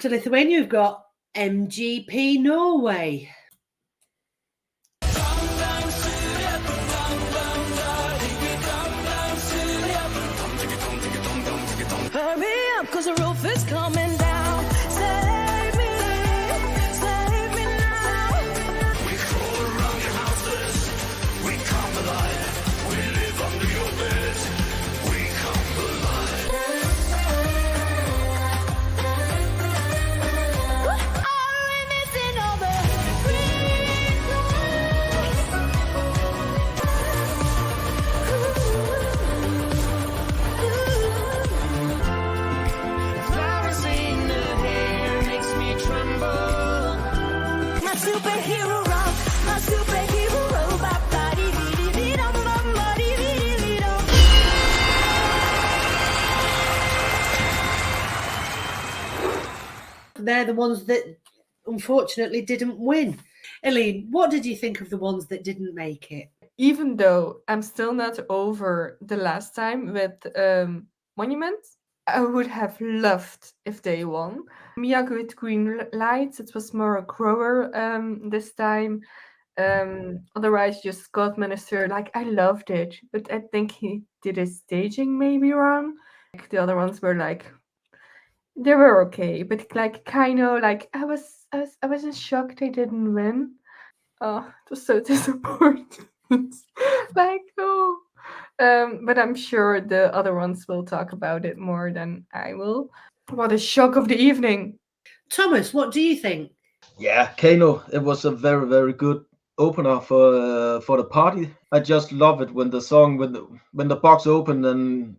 after Lithuania, we've got MGP Norway. Hurry up, 'cause the roof is coming down. Save me now. We crawl around your houses, we come alive. We live under your bed, we come alive. Are we missing all the green Flowers in the hair makes me tremble. My superhero rock, my superhero robot body, dee-dee-dee-dum, bum, body, dee-dee-dee-dum. They're the ones that unfortunately didn't win. Eileen, what did you think of the ones that didn't make it? Even though I'm still not over the last time with Monument, I would have loved if they won. Mia with Green Lights, it was more a grower this time. Otherwise, just Scott Minister, like I loved it, but I think he did his staging maybe wrong. Like, the other ones were like, they were okay, but like kind of like I was in shock they didn't win. Oh, it was so disappointing. Like, oh. But I'm sure the other ones will talk about it more than I will. What a shock of the evening. Thomas, what do you think? Yeah, Kano, it was a very, very good opener for the party. I just love it when the song, when the box opened and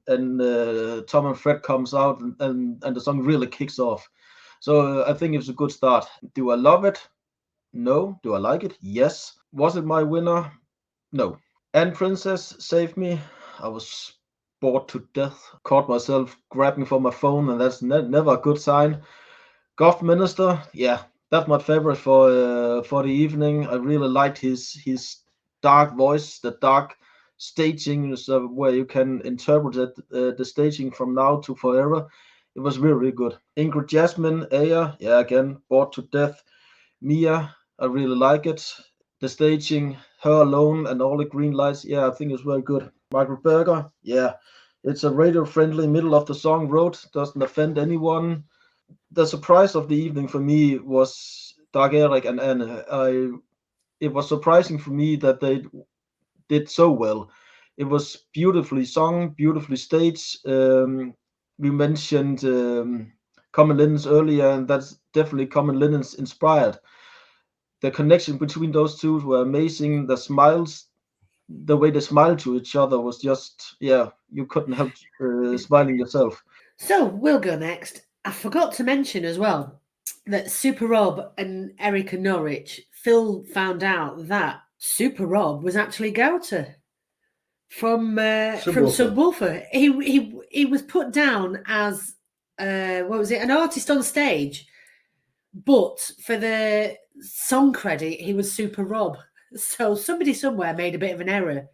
Tom and Fred comes out and the song really kicks off. So I think it's a good start. Do I love it? No. Do I like it? Yes. Was it my winner? No. And Princess saved me. I was bored to death. Caught myself grabbing for my phone, and that's never a good sign. Golf Minister, yeah, that's my favorite for the evening. I really liked his dark voice, the dark staging, so where you can interpret it, the staging from now to forever. It was really, really good. Ingrid Jasmine, Aya, yeah, again, bored to death. Mia, I really like it. The staging, her alone, and all the green lights, yeah, I think it's very good. Michael Berger, yeah, it's a radio-friendly middle of the song wrote, doesn't offend anyone. The surprise of the evening for me was Dag Erik and Anne. It was surprising for me that they did so well. It was beautifully sung, beautifully staged. We mentioned Common Linens earlier, and that's definitely Common Linens inspired. The connection between those two were amazing. The smiles, the way they smiled to each other was just, yeah, you couldn't help smiling yourself. So we'll go next. I forgot to mention as well that Super Rob and Erica Norwich, Phil found out that Super Rob was actually Gouter from Subwoofer. He was put down as what was it, an artist on stage, but for the song credit he was Super Rob. So somebody somewhere made a bit of an error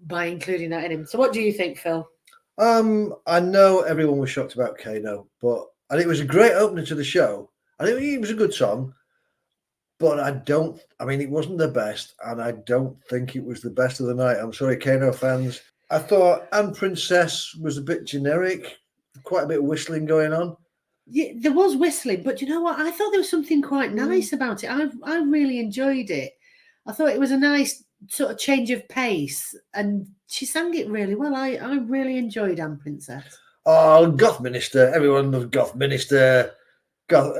by including that in him. So what do you think, Phil? I know everyone was shocked about Kano, but I think it was a great opener to the show. I think it was a good song, but it wasn't the best, and I don't think it was the best of the night. I'm sorry, Kano fans. I thought Anne Princess was a bit generic, quite a bit of whistling going on. Yeah, there was whistling, but you know what? I thought there was something quite nice about it. I really enjoyed it. I thought it was a nice sort of change of pace, and she sang it really well. I really enjoyed Anne Princess. Oh, Goth Minister! Everyone loves Goth Minister. Goth.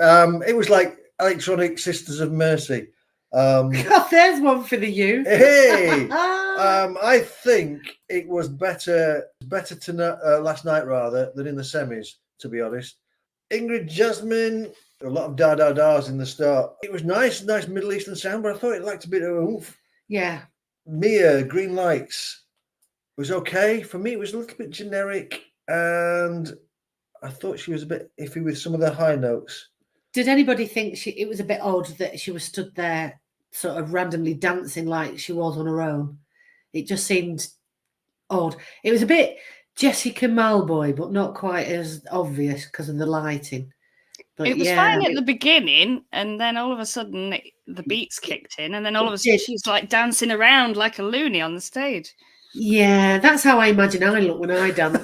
It was like Electronic Sisters of Mercy. God, there's one for the youth. Hey, I think it was better last night rather than in the semis. To be honest, Ingrid Jasmine, a lot of da-da-das in the start. It was nice Middle Eastern sound, but I thought it lacked a bit of oomph. Yeah. Mia, Green Lights was okay. For me, it was a little bit generic, and I thought she was a bit iffy with some of the high notes. Did anybody think it was a bit odd that she was stood there sort of randomly dancing like she was on her own? It just seemed odd. It was a bit Jessica Malboy, but not quite as obvious because of the lighting. But It was yeah, fine at the beginning, and then all of a sudden the beats kicked in, and then all of a sudden she's like dancing around like a loony on the stage. yeah, that's how I imagine I look when I dance.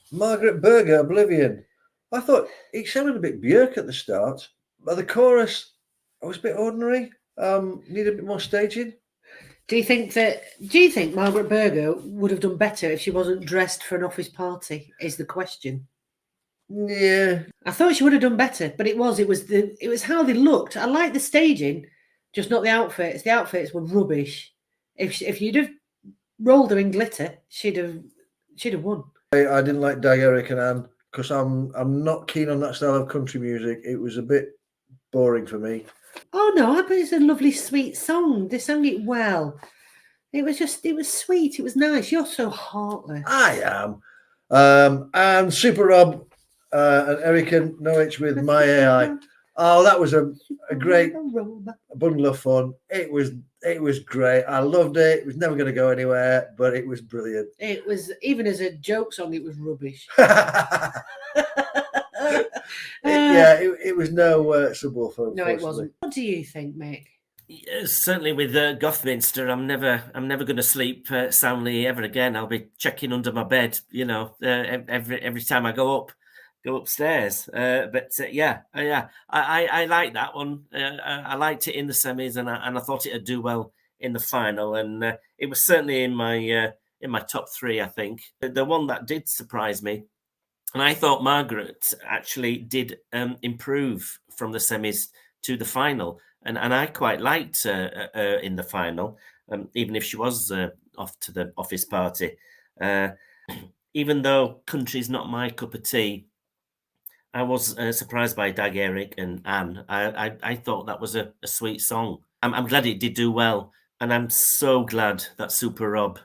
Margaret Berger, Oblivion. I thought it sounded a bit Björk at the start, but the chorus was a bit ordinary. Needed a bit more staging. Do you think Margaret Berger would have done better if she wasn't dressed for an office party? Is the question. Yeah, I thought she would have done better, but it was how they looked. I like the staging, just not the outfits. The outfits were rubbish. If you'd have rolled her in glitter, she'd have won. I didn't like Dag, Eric, and Anne because I'm not keen on that style of country music. It was a bit boring for me. Oh no, I bet it's a lovely, sweet song. They sang it well. It was sweet. It was nice. You're so heartless. I am. And Super Rob and Erica Norwich with My AI. Oh, that was a great bundle of fun. It was great. I loved it. It was never going to go anywhere, but it was brilliant. It was, even as a joke song, it was rubbish. It was no subwoofer. No, it wasn't. What do you think, Mick? Certainly with Gothminster, I'm never going to sleep soundly ever again. I'll be checking under my bed, every time I go upstairs. I like that one. I liked it in the semis, and I thought it'd do well in the final, and it was certainly in my top three. I think the one that did surprise me, and I thought Margaret actually did improve from the semis to the final. And I quite liked her in the final, even if she was off to the office party. Even though country's not my cup of tea, I was surprised by Dag, Eric, and Anne. I thought that was a sweet song. I'm glad it did do well, and I'm so glad that Super Rob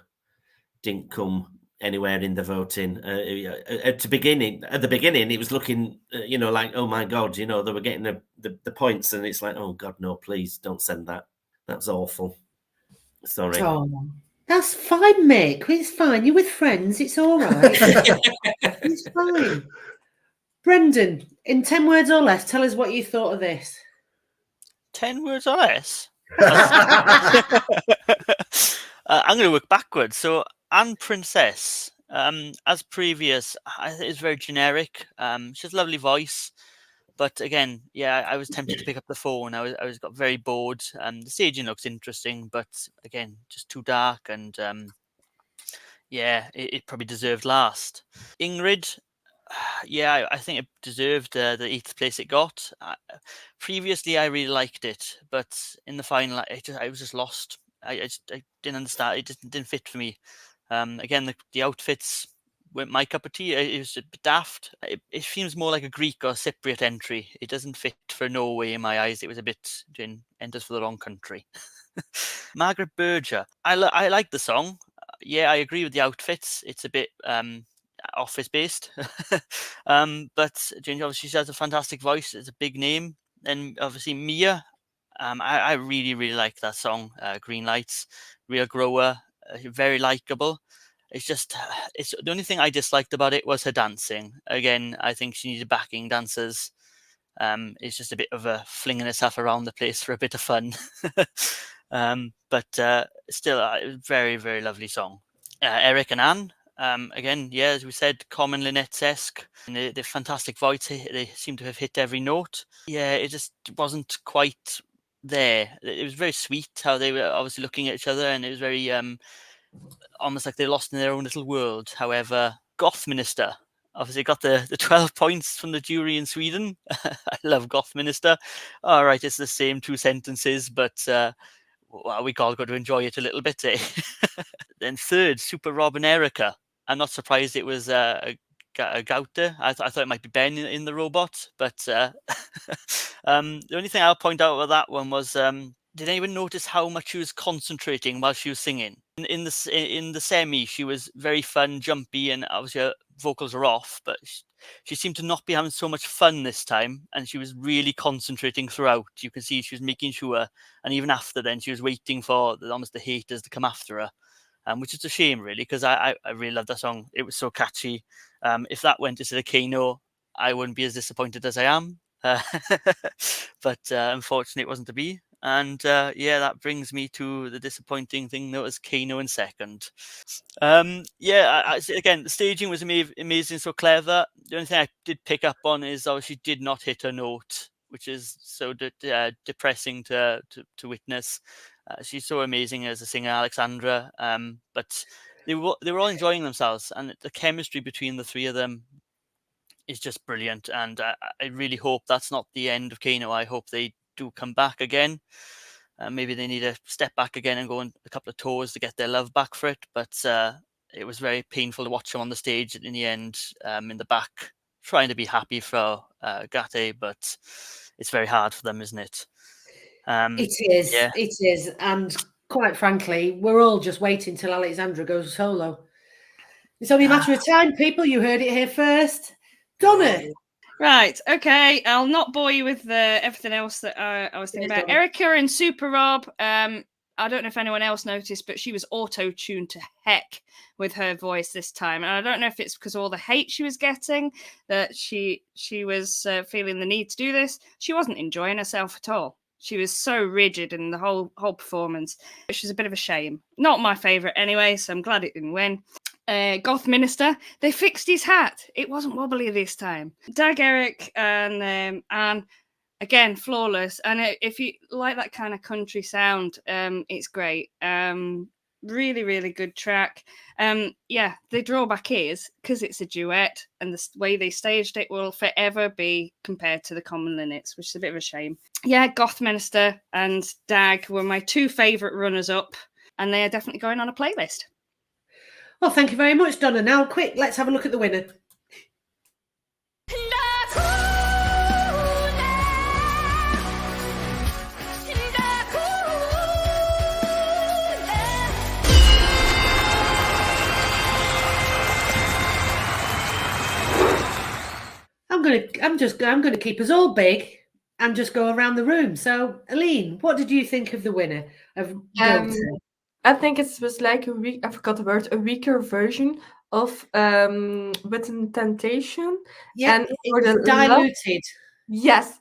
didn't come anywhere in the voting. At the beginning, it was looking, like, oh my God, they were getting the points, and it's like, oh God, no, please don't send that. That's awful. Sorry. Oh, that's fine, Mick. It's fine. You're with friends. It's all right. It's fine. Brendan, in 10 words or less, tell us what you thought of this. 10 words or less? I'm going to work backwards. So, Anne Princess, as previous, I think it's very generic. She has a lovely voice, but again, I was tempted to pick up the phone. I got very bored. The staging looks interesting, but again, just too dark, and it probably deserved last. Ingrid, I think it deserved the 8th place it got. Previously, I really liked it, but in the final, I was just lost. I didn't understand. It just didn't fit for me. Again, the outfits weren't my cup of tea. It was a bit daft. It seems more like a Greek or Cypriot entry. It doesn't fit for Norway in my eyes. It was a bit enters for the wrong country. Margaret Berger. I like the song. I agree with the outfits. It's a bit office based, but obviously she has a fantastic voice. It's a big name, and obviously Mia. I really, really like that song. Green Lights, real grower, very likable. It's the only thing I disliked about it was her dancing. Again, I think she needed backing dancers. It's just a bit of a flinging herself around the place for a bit of fun. But still, it was a very, very lovely song. Eric and Anne. Again, as we said, common Lynette's-esque. And the fantastic voice, they seem to have hit every note. It just wasn't quite there. It was very sweet how they were obviously looking at each other, and it was very almost like they're lost in their own little world. However, Gothminister obviously got the 12 points from the jury in Sweden. I love Gothminister. All right, it's the same 2 sentences, but we all got to enjoy it a little bit, eh? Then third, Super Rob and Erica. I'm not surprised it was a Gauter. I thought it might be Ben in the robot, but the only thing I'll point out about that one was, did anyone notice how much she was concentrating while she was singing? In the semi, she was very fun, jumpy, and obviously her vocals are off, but she seemed to not be having so much fun this time, and she was really concentrating throughout. You can see she was making sure, and even after then, she was waiting for almost the haters to come after her. which is a shame, really, because I really love that song. It was so catchy. If that went instead of Kano, I wouldn't be as disappointed as I am. But unfortunately, it wasn't to be. And that brings me to the disappointing thing that was Kano in second. Again, the staging was amazing, so clever. The only thing I did pick up on is she did not hit her note, which is so depressing to witness. She's so amazing as a singer, Alexandra. But they were all enjoying themselves, and the chemistry between the three of them is just brilliant. And I really hope that's not the end of Kano. I hope they do come back again. Maybe they need to step back again and go on a couple of tours to get their love back for it. But it was very painful to watch them on the stage in the end, in the back, trying to be happy for Gate, but it's very hard for them, isn't it? It is. And quite frankly, we're all just waiting till Alexandra goes solo. It's only a matter of time, people. You heard it here first. Donna. Right, okay. I'll not bore you with everything else that I was thinking about. Erica and Super Rob. I don't know if anyone else noticed, but she was auto-tuned to heck with her voice this time. And I don't know if it's because of all the hate she was getting that she was feeling the need to do this. She wasn't enjoying herself at all. She was so rigid in the whole performance, which is a bit of a shame. Not my favourite anyway, so I'm glad it didn't win. Goth Minister, they fixed his hat. It wasn't wobbly this time. Dag Eric and Anne, again, flawless. And if you like that kind of country sound, it's great. Really, really good track. The drawback is, because it's a duet, and the way they staged it will forever be compared to the Common Linnets, which is a bit of a shame. Yeah, Goth Minister and Dag were my two favourite runners-up, and they are definitely going on a playlist. Well, thank you very much, Donna. Now, quick, let's have a look at the winner. I'm gonna keep us all big and just go around the room. So, Aline, what did you think of the winner of I think it was like I forgot the word, a weaker version of Within Temptation. Yeah, and it was diluted.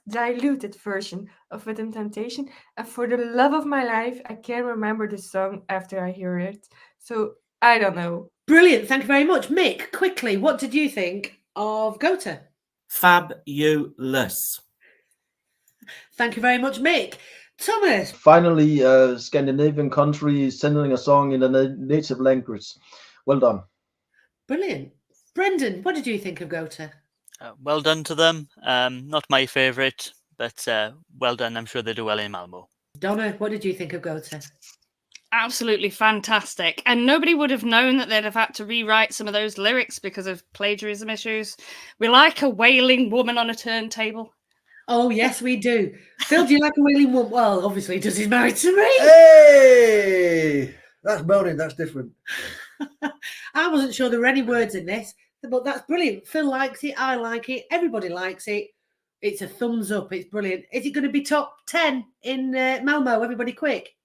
Diluted version of Within Temptation. And for the love of my life, I can't remember the song after I hear it. So I don't know. Brilliant. Thank you very much. Mick, quickly, what did you think of Gota? Fabulous. Thank you very much, Mick. Thomas. Finally, a Scandinavian country sending a song in the native language. Well done. Brilliant. Brendan, what did you think of Gota? Well done to them. Not my favourite, but well done. I'm sure they do well in Malmö. Donna, what did you think of Gota? Absolutely fantastic. And nobody would have known that they'd have had to rewrite some of those lyrics because of plagiarism issues. We like a wailing woman on a turntable. Oh, yes, we do. Phil, do you like a wailing woman? Well, obviously, does he's married to me. Hey! That's moaning, that's different. I wasn't sure there were any words in this, but that's brilliant. Phil likes it, I like it, everybody likes it. It's a thumbs up, it's brilliant. Is it going to be top 10 in Malmö? Everybody quick.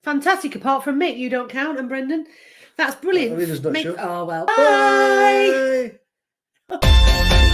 Fantastic, apart from Mick, you don't count, and Brendan. That's brilliant. Alina's not Mick, sure. oh, well. Bye! Bye.